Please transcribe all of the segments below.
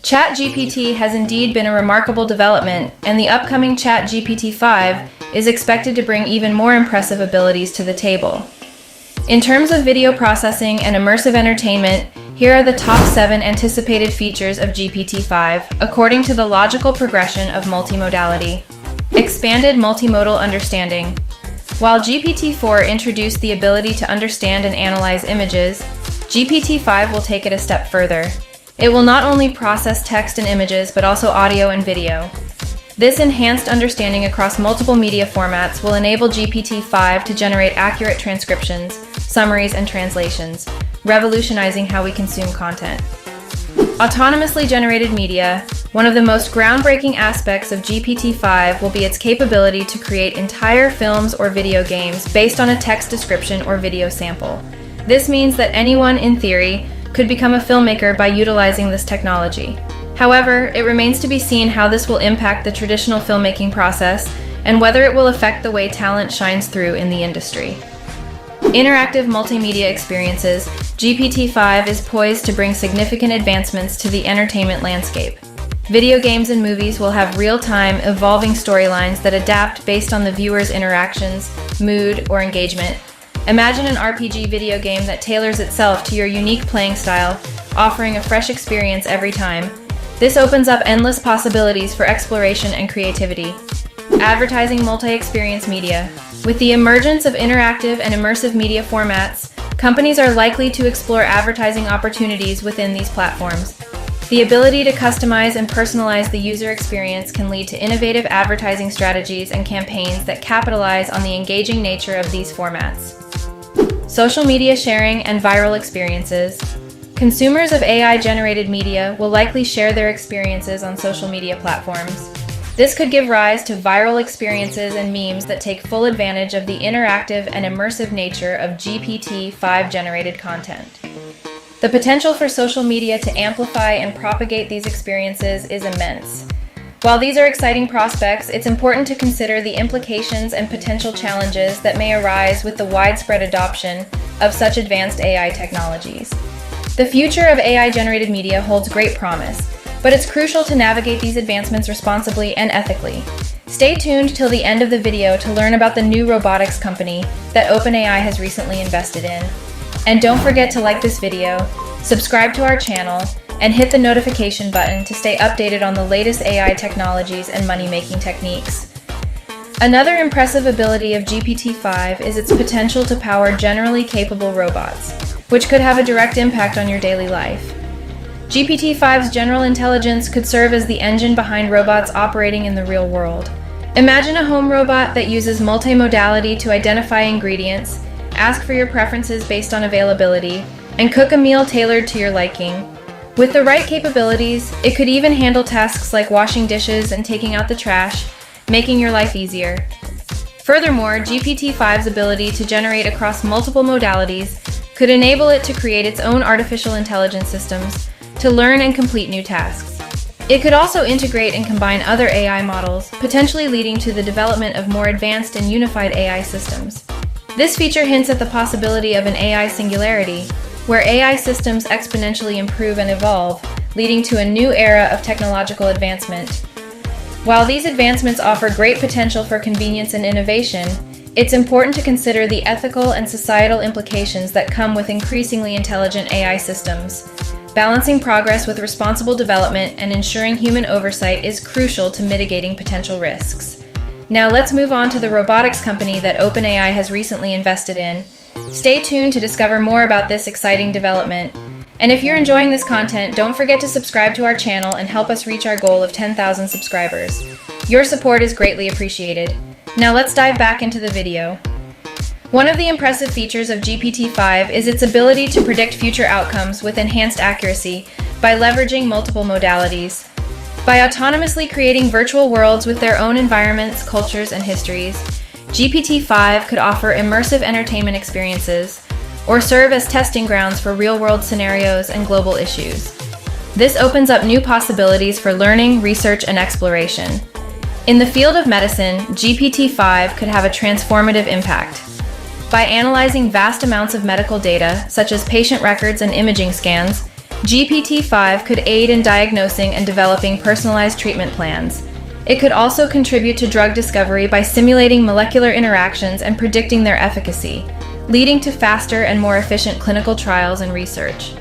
Chat GPT has indeed been a remarkable development, and the upcoming Chat GPT 5 is expected to bring even more impressive abilities to the table. In terms of video processing and immersive entertainment, here are the top 7 anticipated features of GPT-5, according to the logical progression of multimodality. Expanded multimodal understanding. While GPT-4 introduced the ability to understand and analyze images, GPT-5 will take it a step further. It will not only process text and images, but also audio and video. This enhanced understanding across multiple media formats will enable GPT-5 to generate accurate transcriptions, summaries, and translations, revolutionizing how we consume content. Autonomously generated media. One of the most groundbreaking aspects of GPT-5 will be its capability to create entire films or video games based on a text description or video sample. This means that anyone, in theory, could become a filmmaker by utilizing this technology. However, it remains to be seen how this will impact the traditional filmmaking process and whether it will affect the way talent shines through in the industry. Interactive multimedia experiences. GPT-5 is poised to bring significant advancements to the entertainment landscape. Video games and movies will have real-time, evolving storylines that adapt based on the viewer's interactions, mood, or engagement. Imagine an RPG video game that tailors itself to your unique playing style, offering a fresh experience every time. This opens up endless possibilities for exploration and creativity. Advertising multi-experience media. With the emergence of interactive and immersive media formats, companies are likely to explore advertising opportunities within these platforms. The ability to customize and personalize the user experience can lead to innovative advertising strategies and campaigns that capitalize on the engaging nature of these formats. Social media sharing and viral experiences. Consumers of AI-generated media will likely share their experiences on social media platforms. This could give rise to viral experiences and memes that take full advantage of the interactive and immersive nature of GPT-5 generated content. The potential for social media to amplify and propagate these experiences is immense. While these are exciting prospects, it's important to consider the implications and potential challenges that may arise with the widespread adoption of such advanced AI technologies. The future of AI-generated media holds great promise, but it's crucial to navigate these advancements responsibly and ethically. Stay tuned till the end of the video to learn about the new robotics company that OpenAI has recently invested in. And don't forget to like this video, subscribe to our channel, and hit the notification button to stay updated on the latest AI technologies and money-making techniques. Another impressive ability of GPT-5 is its potential to power generally capable robots, which could have a direct impact on your daily life. GPT-5's general intelligence could serve as the engine behind robots operating in the real world. Imagine a home robot that uses multimodality to identify ingredients, ask for your preferences based on availability, and cook a meal tailored to your liking. With the right capabilities, it could even handle tasks like washing dishes and taking out the trash, making your life easier. Furthermore, GPT-5's ability to generate across multiple modalities could enable it to create its own artificial intelligence systems to learn and complete new tasks. It could also integrate and combine other AI models, potentially leading to the development of more advanced and unified AI systems. This feature hints at the possibility of an AI singularity, where AI systems exponentially improve and evolve, leading to a new era of technological advancement. While these advancements offer great potential for convenience and innovation, it's important to consider the ethical and societal implications that come with increasingly intelligent AI systems. Balancing progress with responsible development and ensuring human oversight is crucial to mitigating potential risks. Now let's move on to the robotics company that OpenAI has recently invested in. Stay tuned to discover more about this exciting development. And if you're enjoying this content, don't forget to subscribe to our channel and help us reach our goal of 10,000 subscribers. Your support is greatly appreciated. Now let's dive back into the video. One of the impressive features of GPT-5 is its ability to predict future outcomes with enhanced accuracy by leveraging multiple modalities. By autonomously creating virtual worlds with their own environments, cultures, and histories, GPT-5 could offer immersive entertainment experiences or serve as testing grounds for real-world scenarios and global issues. This opens up new possibilities for learning, research, and exploration. In the field of medicine, GPT-5 could have a transformative impact. By analyzing vast amounts of medical data, such as patient records and imaging scans, GPT-5 could aid in diagnosing and developing personalized treatment plans. It could also contribute to drug discovery by simulating molecular interactions and predicting their efficacy, leading to faster and more efficient clinical trials and research.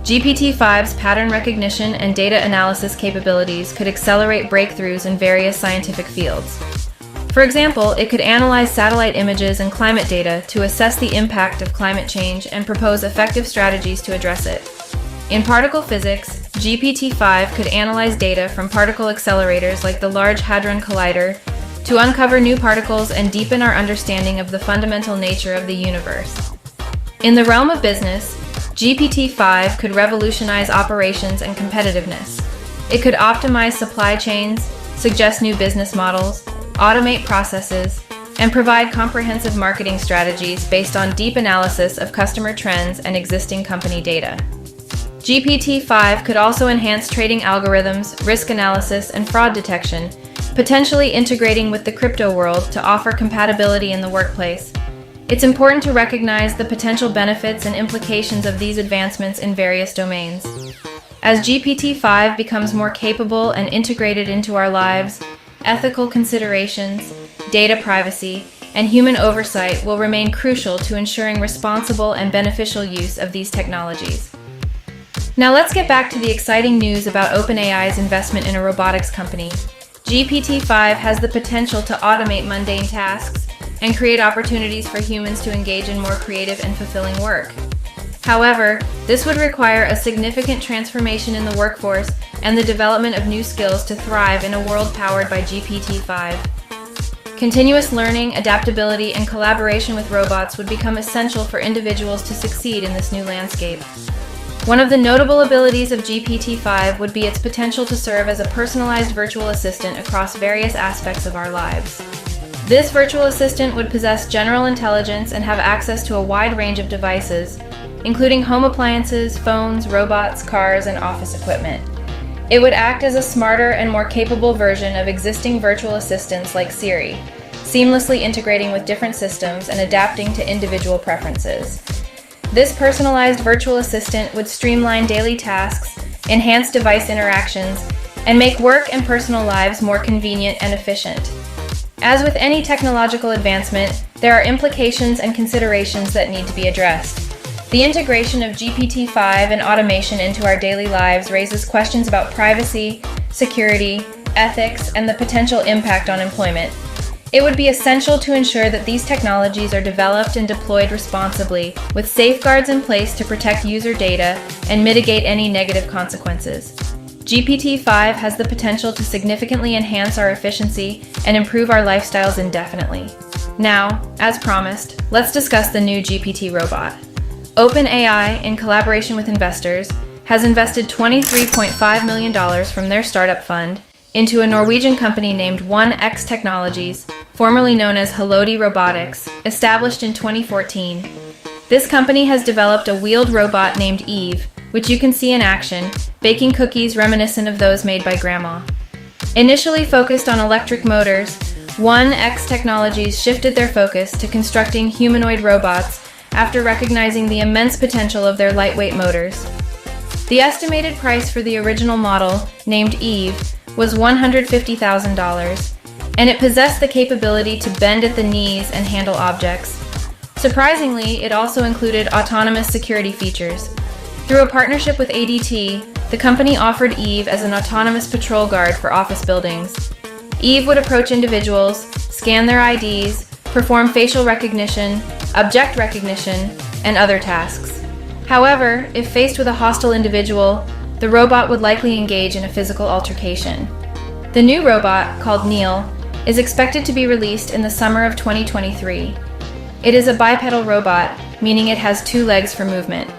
GPT-5's pattern recognition and data analysis capabilities could accelerate breakthroughs in various scientific fields. For example, it could analyze satellite images and climate data to assess the impact of climate change and propose effective strategies to address it. In particle physics, GPT-5 could analyze data from particle accelerators like the Large Hadron Collider to uncover new particles and deepen our understanding of the fundamental nature of the universe. In the realm of business, GPT-5 could revolutionize operations and competitiveness. It could optimize supply chains, suggest new business models, automate processes, and provide comprehensive marketing strategies based on deep analysis of customer trends and existing company data. GPT-5 could also enhance trading algorithms, risk analysis, and fraud detection, potentially integrating with the crypto world to offer compatibility in the workplace. It's important to recognize the potential benefits and implications of these advancements in various domains. As GPT-5 becomes more capable and integrated into our lives, ethical considerations, data privacy, and human oversight will remain crucial to ensuring responsible and beneficial use of these technologies. Now let's get back to the exciting news about OpenAI's investment in a robotics company. GPT-5 has the potential to automate mundane tasks and create opportunities for humans to engage in more creative and fulfilling work. However, this would require a significant transformation in the workforce and the development of new skills to thrive in a world powered by GPT-5. Continuous learning, adaptability, and collaboration with robots would become essential for individuals to succeed in this new landscape. One of the notable abilities of GPT-5 would be its potential to serve as a personalized virtual assistant across various aspects of our lives. This virtual assistant would possess general intelligence and have access to a wide range of devices, including home appliances, phones, robots, cars, and office equipment. It would act as a smarter and more capable version of existing virtual assistants like Siri, seamlessly integrating with different systems and adapting to individual preferences. This personalized virtual assistant would streamline daily tasks, enhance device interactions, and make work and personal lives more convenient and efficient. As with any technological advancement, there are implications and considerations that need to be addressed. The integration of GPT-5 and automation into our daily lives raises questions about privacy, security, ethics, and the potential impact on employment. It would be essential to ensure that these technologies are developed and deployed responsibly, with safeguards in place to protect user data and mitigate any negative consequences. GPT-5 has the potential to significantly enhance our efficiency and improve our lifestyles indefinitely. Now, as promised, let's discuss the new GPT robot. OpenAI, in collaboration with investors, has invested $23.5 million from their startup fund into a Norwegian company named 1X Technologies, formerly known as Halodi Robotics, established in 2014. This company has developed a wheeled robot named Eve, which you can see in action, baking cookies reminiscent of those made by Grandma. Initially focused on electric motors, 1X Technologies shifted their focus to constructing humanoid robots after recognizing the immense potential of their lightweight motors. The estimated price for the original model, named Eve, was $150,000, and it possessed the capability to bend at the knees and handle objects. Surprisingly, it also included autonomous security features. Through a partnership with ADT, the company offered Eve as an autonomous patrol guard for office buildings. Eve would approach individuals, scan their IDs, perform facial recognition, object recognition, and other tasks. However, if faced with a hostile individual, the robot would likely engage in a physical altercation. The new robot, called Neil, is expected to be released in the summer of 2023. It is a bipedal robot, meaning it has 2 legs for movement.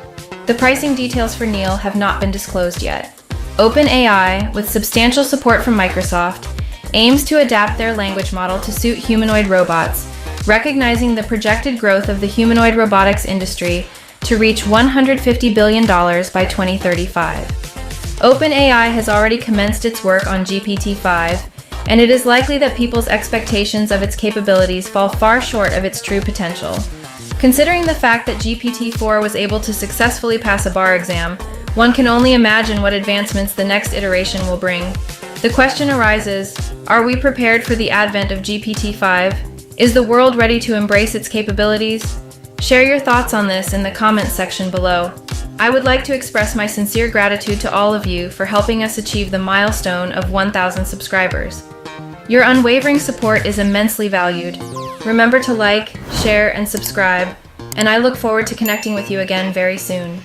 The pricing details for Neil have not been disclosed yet. OpenAI, with substantial support from Microsoft, aims to adapt their language model to suit humanoid robots, recognizing the projected growth of the humanoid robotics industry to reach $150 billion by 2035. OpenAI has already commenced its work on GPT-5, and it is likely that people's expectations of its capabilities fall far short of its true potential. Considering the fact that GPT-4 was able to successfully pass a bar exam, One can only imagine what advancements the next iteration will bring. The question arises, are we prepared for the advent of GPT-5? Is the world ready to embrace its capabilities? Share your thoughts on this in the comments section below. I would like to express my sincere gratitude to all of you for helping us achieve the milestone of 1,000 subscribers. Your unwavering support is immensely valued. Remember to like, share, and subscribe, and I look forward to connecting with you again very soon.